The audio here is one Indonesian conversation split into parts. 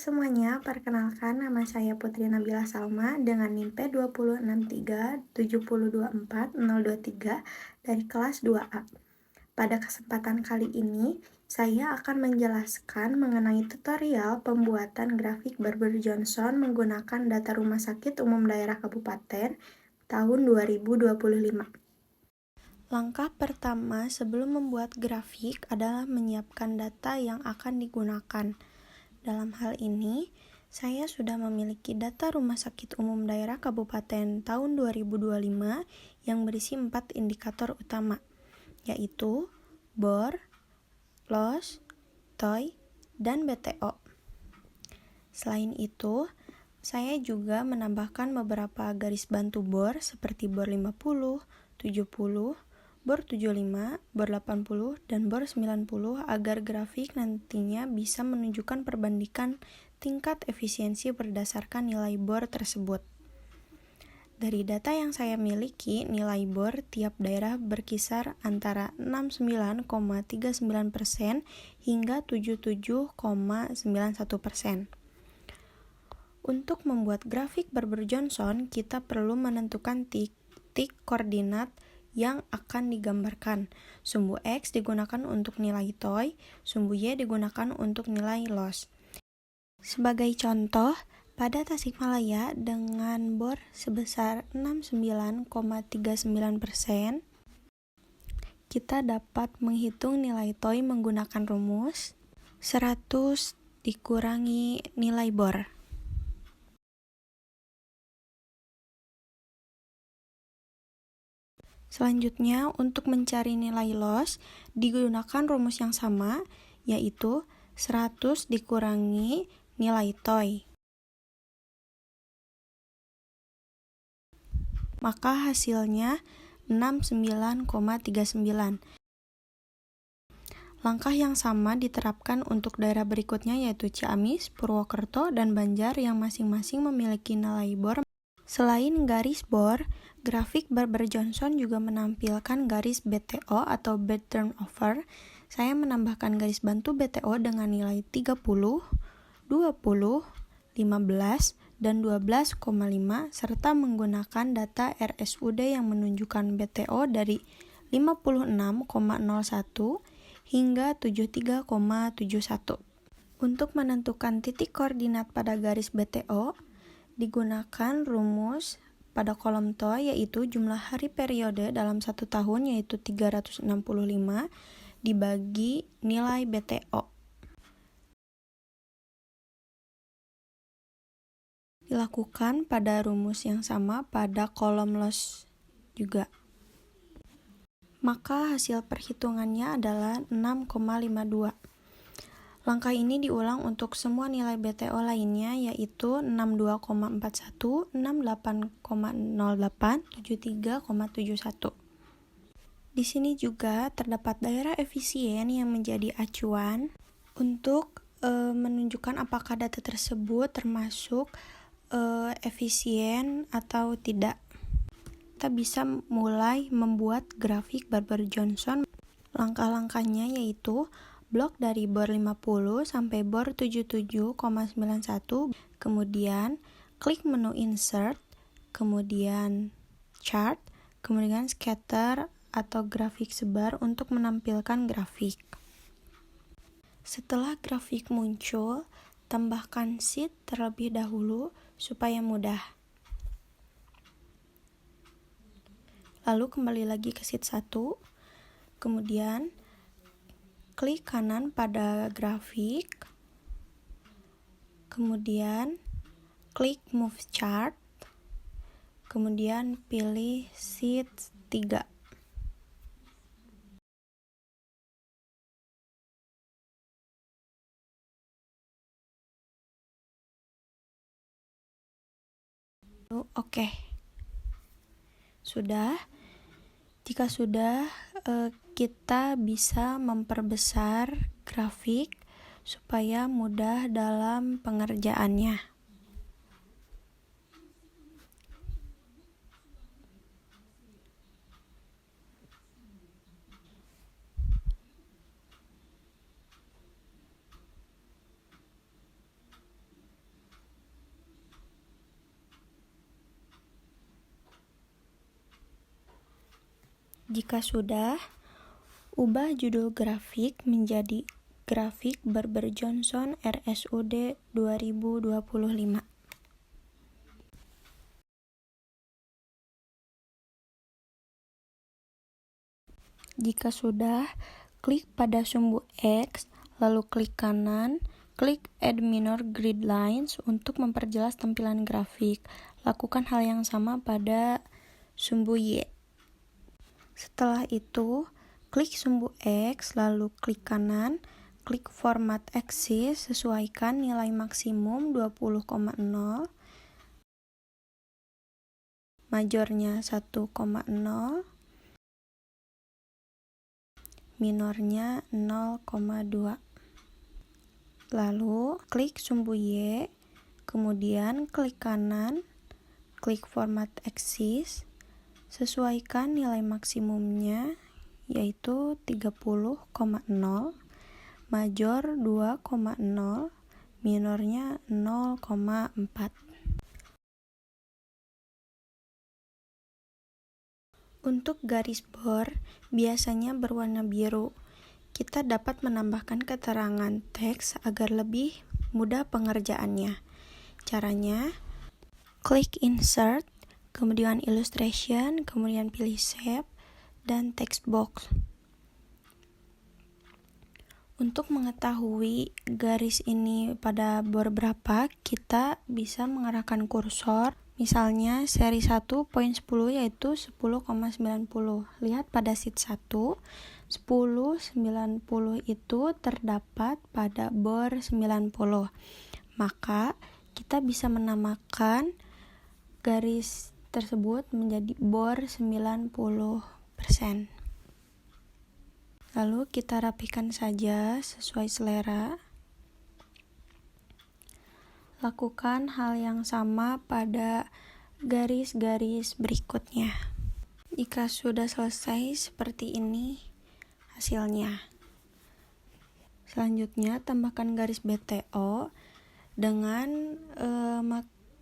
semuanya, perkenalkan nama saya Putri Nabila Salma dengan NIM P20637024023 dari kelas 2A. Pada kesempatan kali ini, saya akan menjelaskan mengenai tutorial pembuatan grafik Barber Johnson menggunakan data Rumah Sakit Umum Daerah Kabupaten tahun 2025. Langkah pertama sebelum membuat grafik adalah menyiapkan data yang akan digunakan. Dalam hal ini, saya sudah memiliki data Rumah Sakit Umum Daerah Kabupaten tahun 2025 yang berisi 4 indikator utama, yaitu BOR, LOS, TOI, dan BTO. Selain itu, saya juga menambahkan beberapa garis bantu BOR seperti BOR 50, 70, BOR 75, BOR 80, dan BOR 90 agar grafik nantinya bisa menunjukkan perbandingan tingkat efisiensi berdasarkan nilai BOR tersebut. Dari data yang saya miliki, nilai BOR tiap daerah berkisar antara 69,39% hingga 77,91%. Untuk membuat grafik Barber Johnson, kita perlu menentukan titik koordinat yang akan digambarkan. Sumbu X digunakan untuk nilai TOI, sumbu Y digunakan untuk nilai LOS. Sebagai contoh, pada Tasikmalaya dengan BOR sebesar 69,39%, kita dapat menghitung nilai TOI menggunakan rumus 100 dikurangi nilai BOR. Selanjutnya, untuk mencari nilai LOS, digunakan rumus yang sama, yaitu 100 dikurangi nilai TOI. Maka hasilnya 69,39. Langkah yang sama diterapkan untuk daerah berikutnya yaitu Ciamis, Purwokerto, dan Banjar yang masing-masing memiliki nilai BOR. Selain garis BOR, grafik Barber Johnson juga menampilkan garis BTO atau bed turnover. Saya menambahkan garis bantu BTO dengan nilai 30, 20, 15, dan 12,5 serta menggunakan data RSUD yang menunjukkan BTO dari 56,01 hingga 73,71. Untuk menentukan titik koordinat pada garis BTO, digunakan rumus pada kolom TOI yaitu jumlah hari periode dalam satu tahun yaitu 365 dibagi nilai BTO. Dilakukan pada rumus yang sama pada kolom LOS juga. Maka hasil perhitungannya adalah 6,52. Langkah ini diulang untuk semua nilai BTO lainnya yaitu 62,41, 68,08, 73,71. Di sini juga terdapat daerah efisien yang menjadi acuan untuk menunjukkan apakah data tersebut termasuk efisien atau tidak. Kita bisa mulai membuat grafik Barber Johnson. Langkah-langkahnya yaitu blok dari BOR 50 sampai BOR 77,91, kemudian klik menu insert, kemudian chart, kemudian scatter atau grafik sebar untuk menampilkan grafik. Setelah grafik muncul, tambahkan sheet terlebih dahulu supaya mudah. Lalu kembali lagi ke sheet 1, kemudian klik kanan pada grafik, kemudian klik move chart, kemudian pilih sheet 3. Oke. Sudah. Jika sudah, kita bisa memperbesar grafik supaya mudah dalam pengerjaannya. Jika sudah, ubah judul grafik menjadi grafik Berber-Johnson RSUD 2025. Jika sudah, klik pada sumbu X, lalu klik kanan, klik Add Minor Grid Lines untuk memperjelas tampilan grafik. Lakukan hal yang sama pada sumbu Y. Setelah itu, klik sumbu X, lalu klik kanan, klik Format Axis, sesuaikan nilai maksimum 20,0, majornya 1,0, minornya 0,2. Lalu klik sumbu Y, kemudian klik kanan, klik Format Axis, sesuaikan nilai maksimumnya yaitu 30,0, major 2,0, minornya 0,4. Untuk garis bor biasanya berwarna biru. Kita dapat menambahkan keterangan teks agar lebih mudah pengerjaannya. Caranya, klik Insert, kemudian Illustration, kemudian pilih Shape, dan Text Box. Untuk mengetahui garis ini pada bor berapa, kita bisa mengarahkan kursor. Misalnya seri 1 poin 10 yaitu 10,90. Lihat pada sheet 1, 10,90 itu terdapat pada bor 90. Maka kita bisa menamakan garis tersebut menjadi bor 90%. Lalu kita rapikan saja sesuai selera. Lakukan hal yang sama pada garis-garis berikutnya. Jika sudah selesai seperti ini hasilnya. Selanjutnya tambahkan garis BTO dengan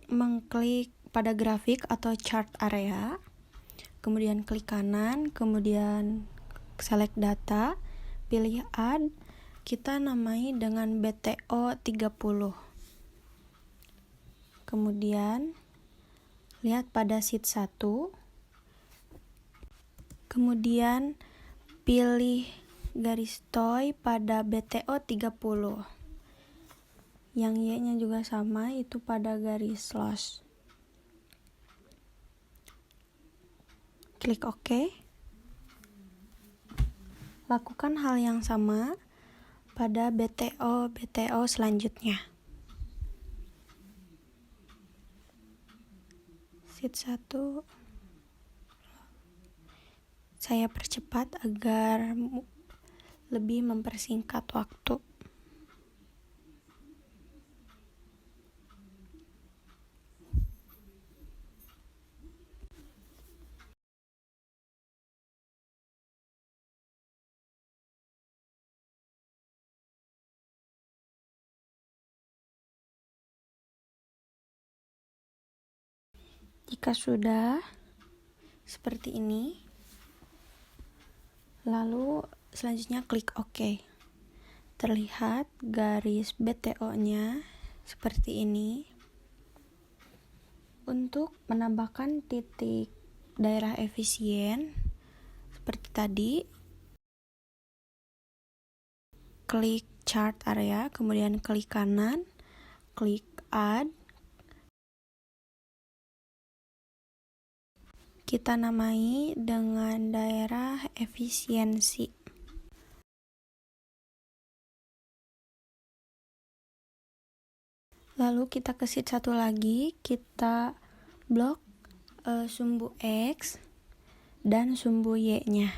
mengklik pada grafik atau chart area, kemudian klik kanan, kemudian select data, pilih add, kita namai dengan BTO 30. Kemudian lihat pada sheet 1, kemudian pilih garis toy pada BTO 30. Yang Y-nya juga sama, itu pada garis slosh. Klik OK. Lakukan hal yang sama pada BTO selanjutnya. Sheet 1 saya percepat agar lebih mempersingkat waktu. Jika sudah seperti ini, lalu selanjutnya klik OK. Terlihat garis BTO-nya seperti ini. Untuk menambahkan titik daerah efisien seperti tadi, klik chart area, kemudian klik kanan, klik add, kita namai dengan daerah efisiensi. Lalu kita ke sheet 1 lagi, kita blok sumbu X dan sumbu Y-nya.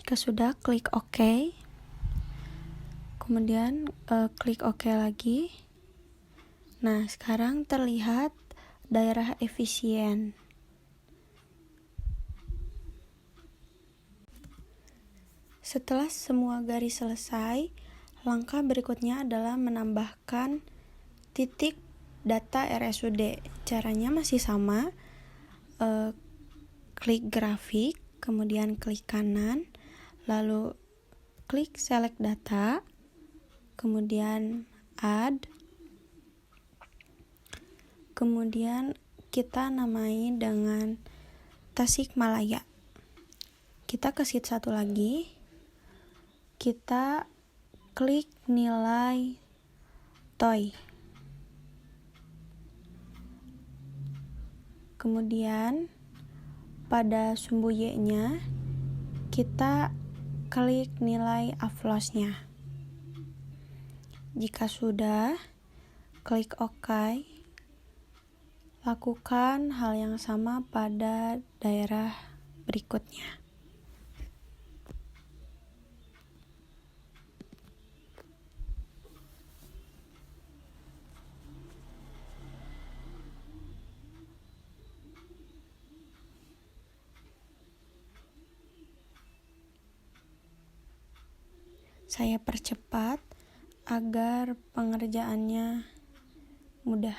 Jika sudah, klik OK. Kemudian klik OK lagi. Nah, sekarang terlihat daerah efisien. Setelah semua garis selesai, langkah berikutnya adalah menambahkan titik data RSUD. Caranya masih sama, klik grafik, kemudian klik kanan, lalu klik select data, kemudian add, kemudian kita namai dengan Tasikmalaya. Kita ke sheet 1 lagi, kita klik nilai toy. Kemudian pada sumbu Y-nya kita klik nilai afloss-nya. Jika sudah, klik OK. Lakukan hal yang sama pada daerah berikutnya. Saya percepat agar pengerjaannya mudah.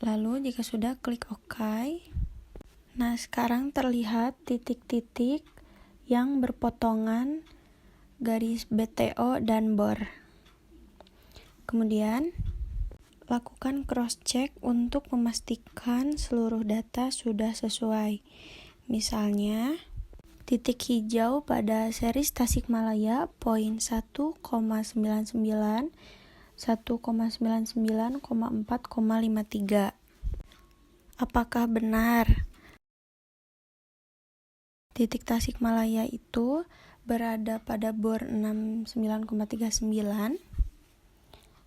Lalu jika sudah, klik OK. Nah, sekarang terlihat titik-titik yang berpotongan garis BTO dan bor. Kemudian lakukan cross-check untuk memastikan seluruh data sudah sesuai. Misalnya, titik hijau pada series Tasikmalaya poin 1,99, 1,99,4,53. Apakah benar titik Tasikmalaya itu berada pada bor 69,39?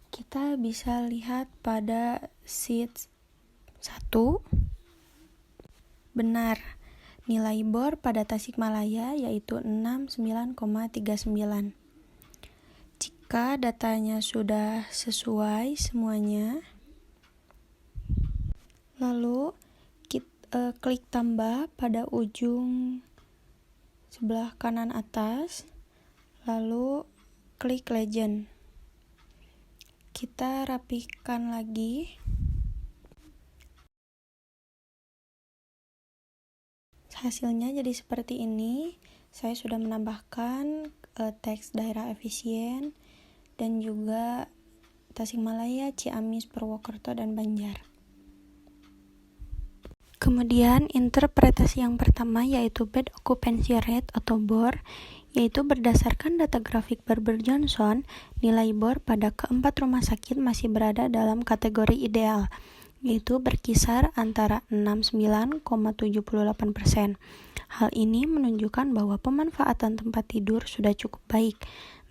Kita bisa lihat pada sheet 1. Benar. Nilai bor pada Tasikmalaya yaitu 69,39. Jika datanya sudah sesuai semuanya, lalu kita klik tambah pada ujung sebelah kanan atas, lalu klik legend. Kita rapikan lagi. Hasilnya jadi seperti ini. Saya sudah menambahkan teks daerah efisien dan juga Tasikmalaya, Ciamis, Purwokerto, dan Banjar. Kemudian interpretasi yang pertama yaitu bed occupancy rate atau BOR, yaitu berdasarkan data grafik Barber-Johnson, nilai BOR pada keempat rumah sakit masih berada dalam kategori ideal, yaitu berkisar antara 69,78%. Hal ini menunjukkan bahwa pemanfaatan tempat tidur sudah cukup baik,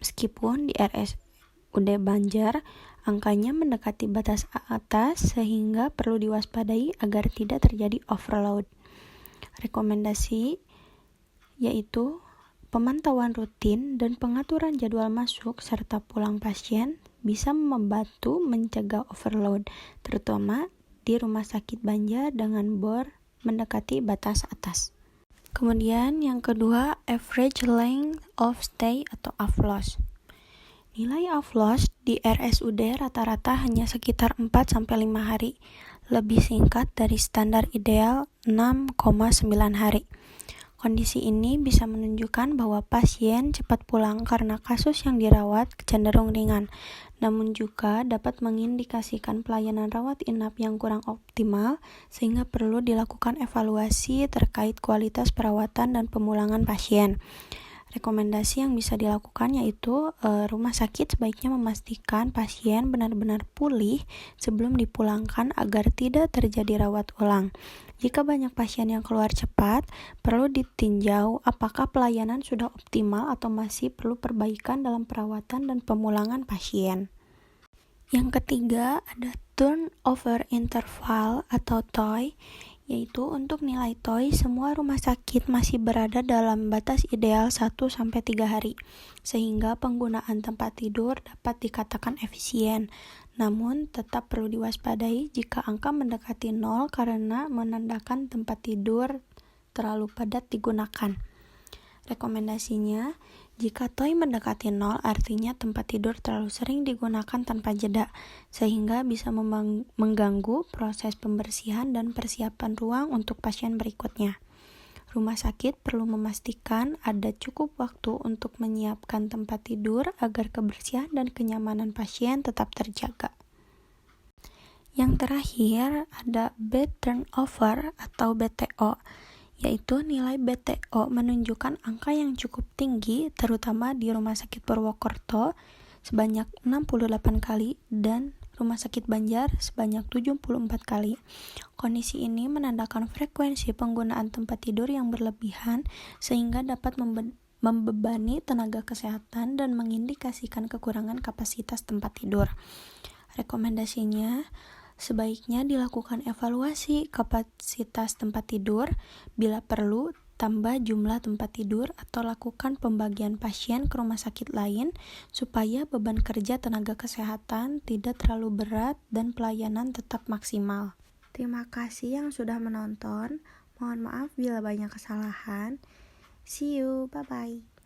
meskipun di RSUD Banjar angkanya mendekati batas atas sehingga perlu diwaspadai agar tidak terjadi overload. Rekomendasi yaitu pemantauan rutin dan pengaturan jadwal masuk serta pulang pasien bisa membantu mencegah overload, terutama di rumah sakit Banjar dengan bor mendekati batas atas. Kemudian yang kedua, average length of stay atau AFLOS. Nilai AFLOS di RSUD rata-rata hanya sekitar 4-5 hari, lebih singkat dari standar ideal 6,9 hari. Kondisi ini bisa menunjukkan bahwa pasien cepat pulang karena kasus yang dirawat cenderung ringan, namun juga dapat mengindikasikan pelayanan rawat inap yang kurang optimal sehingga perlu dilakukan evaluasi terkait kualitas perawatan dan pemulangan pasien. Rekomendasi yang bisa dilakukan yaitu rumah sakit sebaiknya memastikan pasien benar-benar pulih sebelum dipulangkan agar tidak terjadi rawat ulang. Jika banyak pasien yang keluar cepat, perlu ditinjau apakah pelayanan sudah optimal atau masih perlu perbaikan dalam perawatan dan pemulangan pasien. Yang ketiga ada turnover interval atau TOI, yaitu untuk nilai TOI semua rumah sakit masih berada dalam batas ideal 1-3 hari, sehingga penggunaan tempat tidur dapat dikatakan efisien. Namun tetap perlu diwaspadai jika angka mendekati 0 karena menandakan tempat tidur terlalu padat digunakan. Rekomendasinya, Jika TOI mendekati 0, artinya tempat tidur terlalu sering digunakan tanpa jeda, sehingga bisa mengganggu proses pembersihan dan persiapan ruang untuk pasien berikutnya. Rumah sakit perlu memastikan ada cukup waktu untuk menyiapkan tempat tidur agar kebersihan dan kenyamanan pasien tetap terjaga. Yang terakhir, ada bed turnover atau BTO, yaitu nilai BTO menunjukkan angka yang cukup tinggi, terutama di Rumah Sakit Purwokerto sebanyak 68 kali dan Rumah Sakit Banjar sebanyak 74 kali. Kondisi ini menandakan frekuensi penggunaan tempat tidur yang berlebihan sehingga dapat membebani tenaga kesehatan dan mengindikasikan kekurangan kapasitas tempat tidur. Rekomendasinya, sebaiknya dilakukan evaluasi kapasitas tempat tidur, bila perlu tambah jumlah tempat tidur atau lakukan pembagian pasien ke rumah sakit lain supaya beban kerja tenaga kesehatan tidak terlalu berat dan pelayanan tetap maksimal. Terima kasih yang sudah menonton. Mohon maaf bila banyak kesalahan. See you, bye-bye.